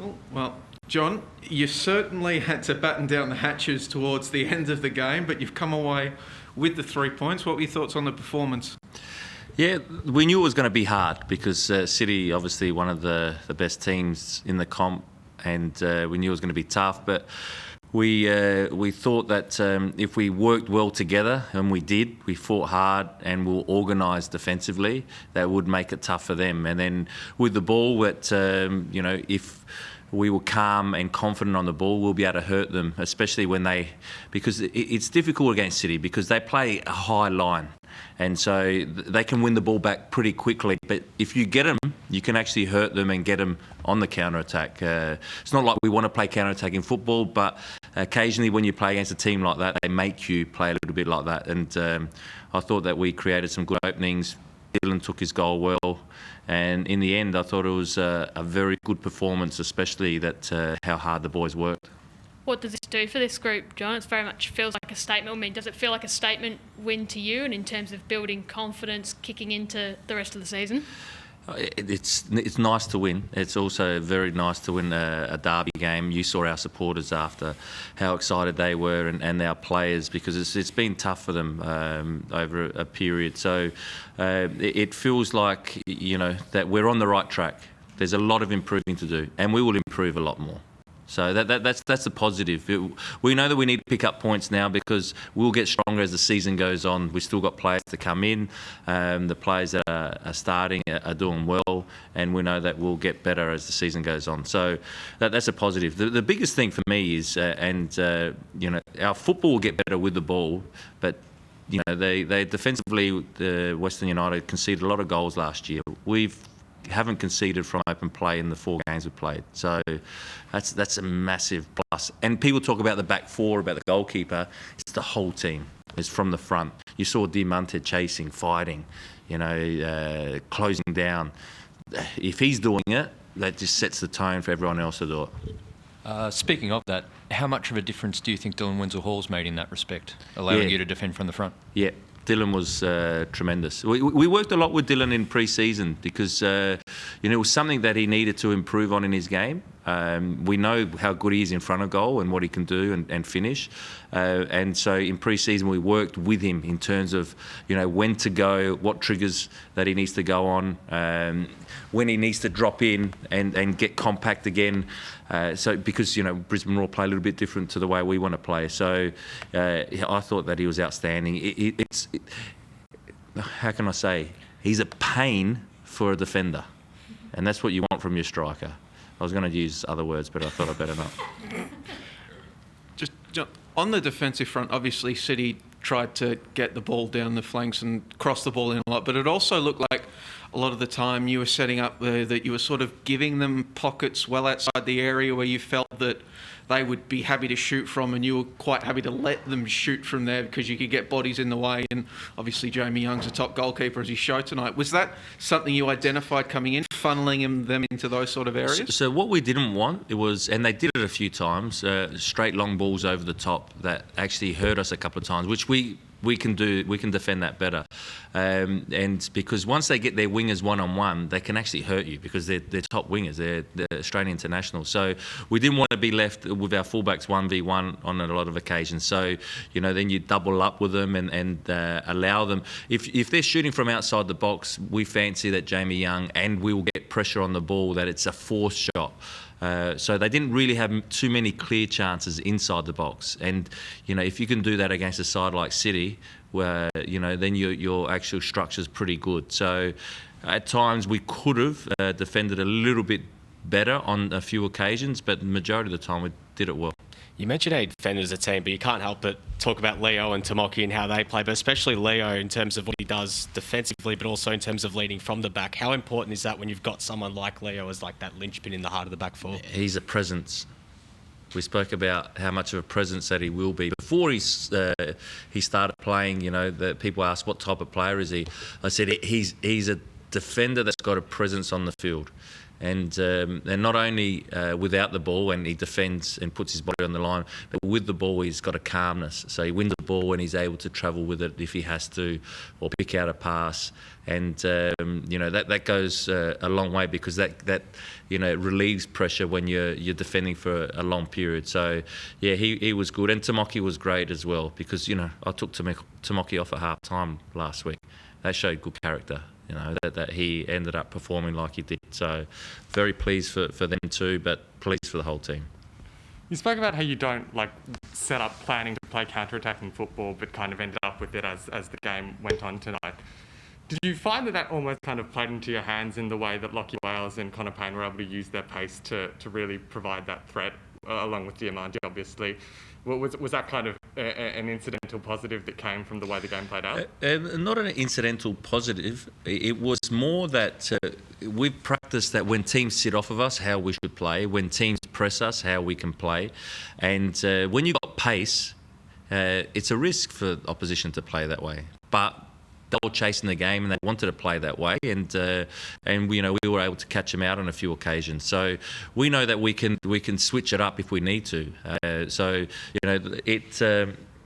Cool. Well, John, you certainly had to batten down the hatches towards the end of the game, but you've come away with the 3 points. What were your thoughts on the performance? Yeah, we knew it was going to be hard because City, obviously one of the best teams in the comp, and we knew it was going to be tough. But we thought that if we worked well together, and we did, we fought hard and we were organised defensively, that would make it tough for them. And then with the ball, that if we were calm and confident on the ball, we'll be able to hurt them, especially when because it's difficult against City because they play a high line. And so they can win the ball back pretty quickly. But if you get them, you can actually hurt them and get them on the counter-attack. It's not like we want to play counter-attack in football, but occasionally when you play against a team like that, they make you play a little bit like that. And I thought that we created some good openings. Dylan took his goal well. And in the end, I thought it was a very good performance, especially that how hard the boys worked. What does this do for this group, John? It very much feels like a statement. I mean, does it feel like a statement win to you, and in terms of building confidence, kicking into the rest of the season? It's nice to win. It's also very nice to win a derby game. You saw our supporters after, how excited they were, and our players, because it's been tough for them over a period. So it feels like that we're on the right track. There's a lot of improving to do, and we will improve a lot more. So that's a positive. We know that we need to pick up points now because we'll get stronger as the season goes on. We've still got players to come in. The players that are starting are doing well, and we know that we'll get better as the season goes on. So that's a positive. The biggest thing for me is, our football will get better with the ball, but they defensively, the Western United conceded a lot of goals last year. We haven't conceded from open play in the 4 games we've played. So that's a massive plus. And people talk about the back four, about the goalkeeper. It's the whole team. It's from the front. You saw Diamante chasing, fighting, closing down. If he's doing it, that just sets the tone for everyone else to do it. Speaking of that, how much of a difference do you think Dylan Wenzel-Hall's made in that respect, allowing you to defend from the front? Yeah. Dylan was tremendous. We worked a lot with Dylan in pre-season because it was something that he needed to improve on in his game. We know how good he is in front of goal and what he can do and finish. And so in pre-season we worked with him in terms of when to go, what triggers that he needs to go on, when he needs to drop in and get compact again. So because Brisbane Roar play a little bit different to the way we want to play. So I thought that he was outstanding. How can I say? He's a pain for a defender, and that's what you want from your striker. I was going to use other words, but I thought I'd better not. Just on the defensive front, obviously City tried to get the ball down the flanks and cross the ball in a lot, but it also looked like a lot of the time you were setting up that you were sort of giving them pockets well outside the area where you felt that they would be happy to shoot from, and you were quite happy to let them shoot from there because you could get bodies in the way. And obviously Jamie Young's a top goalkeeper, as he showed tonight. Was that something you identified coming in, funneling them into those sort of areas? So what we didn't want, and they did it a few times, straight long balls over the top that actually hurt us a couple of times, which we can do. We can defend that better, and because once they get their wingers one-on-one, they can actually hurt you because they're top wingers. They're Australian internationals. So we didn't want to be left with our fullbacks 1v1 on a lot of occasions. So then you double up with them and allow them. If they're shooting from outside the box, we fancy that Jamie Young, and we will get pressure on the ball, that it's a forced shot. So they didn't really have too many clear chances inside the box. And, if you can do that against a side like City, where, then your actual structure's pretty good. So at times we could have defended a little bit better on a few occasions, but the majority of the time we did it well. You mentioned how defenders as a team, but you can't help but talk about Leo and Tomoki and how they play, but especially Leo in terms of what he does defensively, but also in terms of leading from the back. How important is that when you've got someone like Leo as like that linchpin in the heart of the back four? He's a presence. We spoke about how much of a presence that he will be. Before he started playing, the people asked what type of player is he. I said he's a defender that's got a presence on the field. and not only without the ball, and he defends and puts his body on the line, but with the ball he's got a calmness. So he wins the ball and he's able to travel with it if he has to, or pick out a pass. And that goes a long way, because that relieves pressure when you're defending for a long period. So yeah, he was good, and Tamaki was great as well, because I took Tamaki off at half time last week. That showed good character, that he ended up performing like he did. So very pleased for them too, but pleased for the whole team. You spoke about how you don't set up planning to play counter-attacking football, but kind of ended up with it as the game went on tonight. Did you find that almost kind of played into your hands in the way that Lachie Wales and Connor Payne were able to use their pace to really provide that threat, along with Diamanti, obviously? Was that kind of an incidental positive that came from the way the game played out? Not an incidental positive. It was more that we've practiced that when teams sit off of us, how we should play. When teams press us, how we can play. And when you've got pace, it's a risk for opposition to play that way. But they were chasing the game and they wanted to play that way, and we were able to catch them out on a few occasions. So we know that we can switch it up if we need to.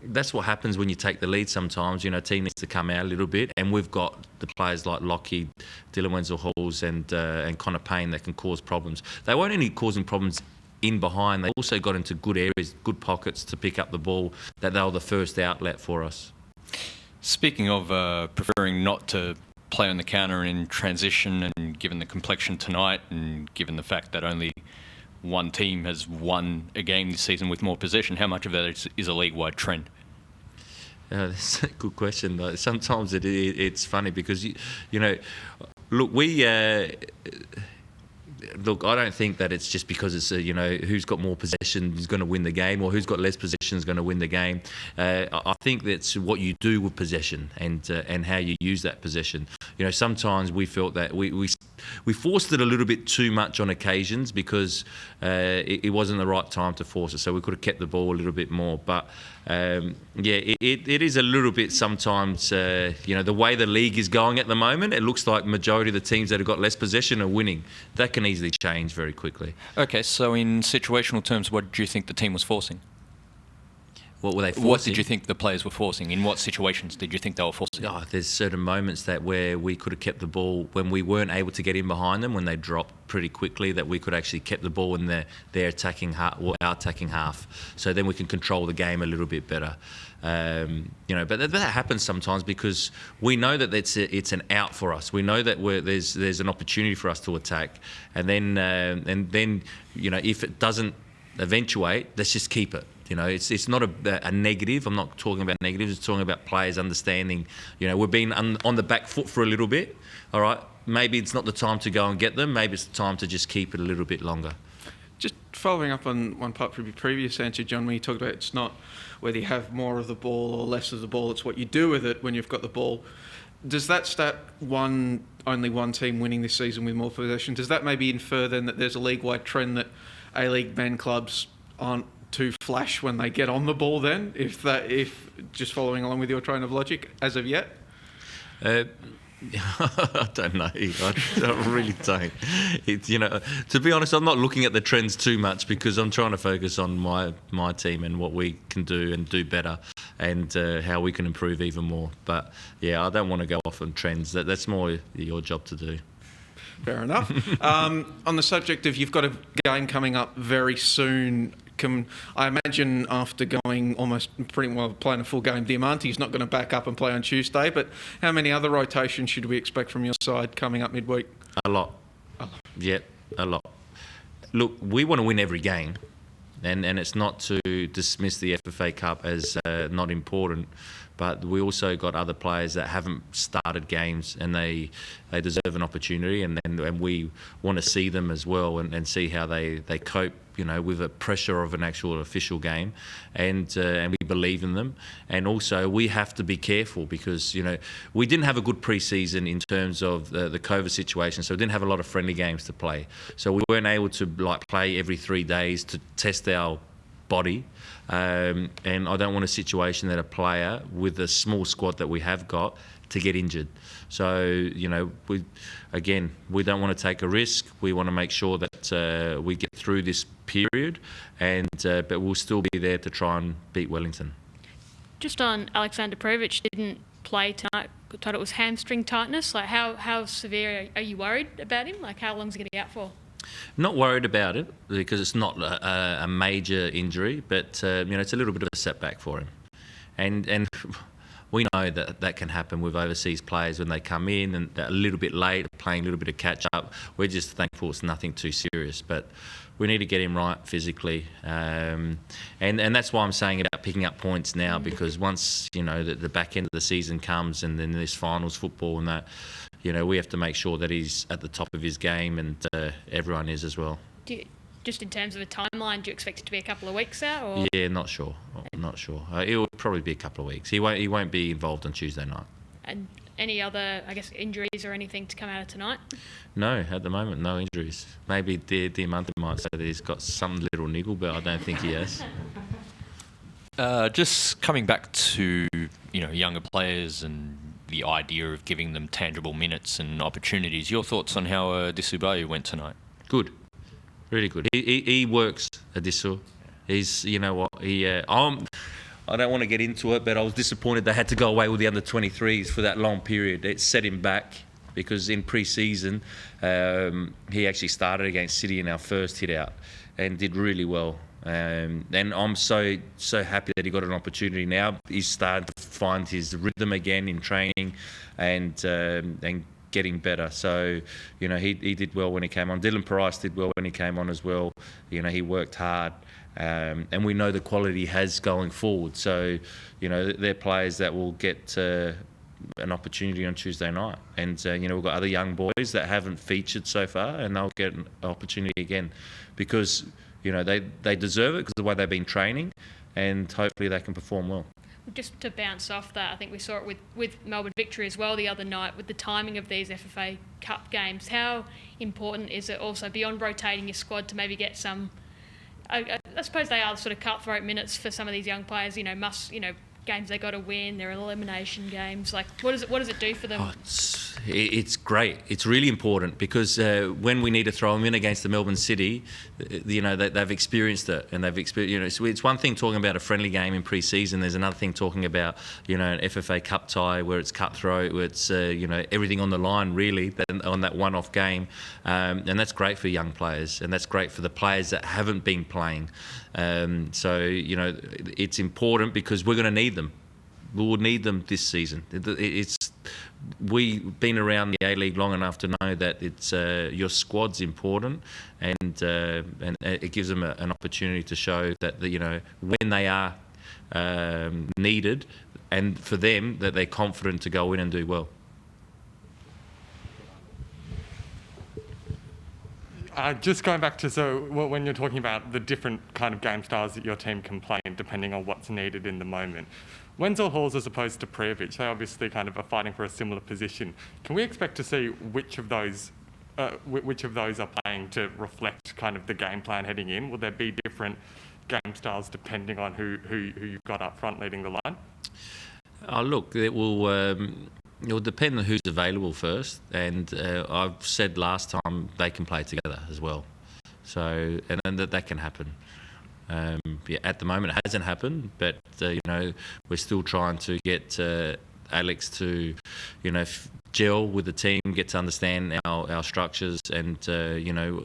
That's what happens when you take the lead sometimes. Team needs to come out a little bit, and we've got the players like Lockie, Dylan Wenzel-Halls and Connor Payne that can cause problems. They weren't only causing problems in behind, they also got into good areas, good pockets to pick up the ball, that they were the first outlet for us. Speaking of preferring not to play on the counter and in transition, and given the complexion tonight, and given the fact that only one team has won a game this season with more possession, how much of that is a league-wide trend? That's a good question. Sometimes it's funny because look, I don't think that it's just because it's who's got more possession is going to win the game, or who's got less possession is going to win the game. I think that's what you do with possession, and how you use that possession. Sometimes we felt that we forced it a little bit too much on occasions, because it wasn't the right time to force it. So we could have kept the ball a little bit more. But it is a little bit sometimes. The way the league is going at the moment, it looks like majority of the teams that have got less possession are winning. That can easily change very quickly. Okay, so in situational terms, what do you think the team was forcing? What were they forcing? What did you think the players were forcing? In what situations did you think they were forcing? There's certain moments where we could have kept the ball when we weren't able to get in behind them, when they dropped pretty quickly, that we could actually kept the ball in their attacking half, or our attacking half. So then we can control the game a little bit better. But that happens sometimes because we know that it's an out for us. We know that there's an opportunity for us to attack, and then if it doesn't eventuate, let's just keep it. It's not a negative. I'm not talking about negatives. It's talking about players understanding. We've been on the back foot for a little bit. All right, maybe it's not the time to go and get them. Maybe it's the time to just keep it a little bit longer. Just following up on one part from your previous answer, John, when you talked about it's not whether you have more of the ball or less of the ball, it's what you do with it when you've got the ball. Does that stat only one team winning this season with more possession? Does that maybe infer then that there's a league-wide trend that A-League men clubs aren't too flash when they get on the ball then, if just following along with your train of logic as of yet? I don't know. I really don't. To be honest, I'm not looking at the trends too much, because I'm trying to focus on my team and what we can do and do better, and how we can improve even more. But yeah, I don't want to go off on trends. That's more your job to do. Fair enough. On the subject of, you've got a game coming up very soon. I imagine after going almost pretty well playing a full game, Diamanti's not going to back up and play on Tuesday, but how many other rotations should we expect from your side coming up midweek? A lot. Yeah, a lot. Look, we want to win every game, and it's not to dismiss the FFA Cup as not important, but we also got other players that haven't started games, and they deserve an opportunity, and we want to see them as well, and see how they cope, with the pressure of an actual official game, and we believe in them. And also we have to be careful, because we didn't have a good pre-season in terms of the COVID situation, so we didn't have a lot of friendly games to play, so we weren't able to play every 3 days to test our body. And I don't want a situation that a player with the small squad that we have got to get injured. So, we don't want to take a risk. We want to make sure that we get through this period, but we'll still be there to try and beat Wellington. Just on Alexander Previc, didn't play tonight. Thought it was hamstring tightness. Like, how severe are you worried about him? Like, how long is he going to be out for? Not worried about it because it's not a major injury, but it's a little bit of a setback for him, and we know that can happen with overseas players when they come in and they're a little bit late, playing a little bit of catch up. We're just thankful it's nothing too serious, but we need to get him right physically, and that's why I'm saying about picking up points now, because once the back end of the season comes and then there's finals football and that, we have to make sure that he's at the top of his game, and everyone is as well. Just in terms of a timeline, do you expect it to be a couple of weeks out? Or? Yeah, not sure. It will probably be a couple of weeks. He won't be involved on Tuesday night. And any other, injuries or anything to come out of tonight? No, at the moment, no injuries. Maybe Diamante might say that he's got some little niggle, but I don't think he has. Just coming back to younger players and the idea of giving them tangible minutes and opportunities. Your thoughts on how Disubayu went tonight? Good, really good. He works Adisu. He's I don't want to get into it, but I was disappointed they had to go away with the under-23s for that long period. It set him back because in pre-season he actually started against City in our first hit out and did really well. And I'm so happy that he got an opportunity now. He's starting to find his rhythm again in training and getting better. So, he did well when he came on. Dylan Price did well when he came on as well. He worked hard. And we know the quality he has going forward. So, they're players that will get an opportunity on Tuesday night. And, we've got other young boys that haven't featured so far, and they'll get an opportunity again because, they deserve it because of the way they've been training, and hopefully they can perform well. Just to bounce off that, I think we saw it with Melbourne Victory as well the other night with the timing of these FFA Cup games. How important is it also, beyond rotating your squad, to maybe get some... I suppose they are sort of cutthroat minutes for some of these young players. Games they got to win. They're elimination games. Like, what does it do for them? It's great. It's really important because when we need to throw them in against the Melbourne City, they've experienced it, and they've experienced. It's one thing talking about a friendly game in pre-season. There's another thing talking about an FFA Cup tie where it's cutthroat, where it's everything on the line really on that one-off game, and that's great for young players, and that's great for the players that haven't been playing. So it's important because we're going to need them. We will need them this season. We've been around the A-League long enough to know that it's your squad's important, and it gives them an opportunity to show that when they are needed, and for them that they're confident to go in and do well. Just going back to, when you're talking about the different kind of game styles that your team can play depending on what's needed in the moment, Wenzel Halls as opposed to Prijovic, they obviously kind of are fighting for a similar position. Can we expect to see which of those are playing to reflect kind of the game plan heading in? Will there be different game styles depending on who you've got up front leading the line? Look, it will depend on who's available first, and I've said last time they can play together as well. So, and that can happen. At the moment, it hasn't happened, but we're still trying to get Alex to, gel with the team, get to understand our structures, and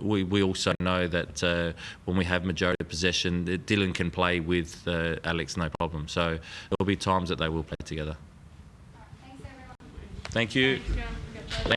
we also know that when we have majority of possession, Dylan can play with Alex no problem. So there will be times that they will play together. Thanks, everyone. Thank you. Thanks, John.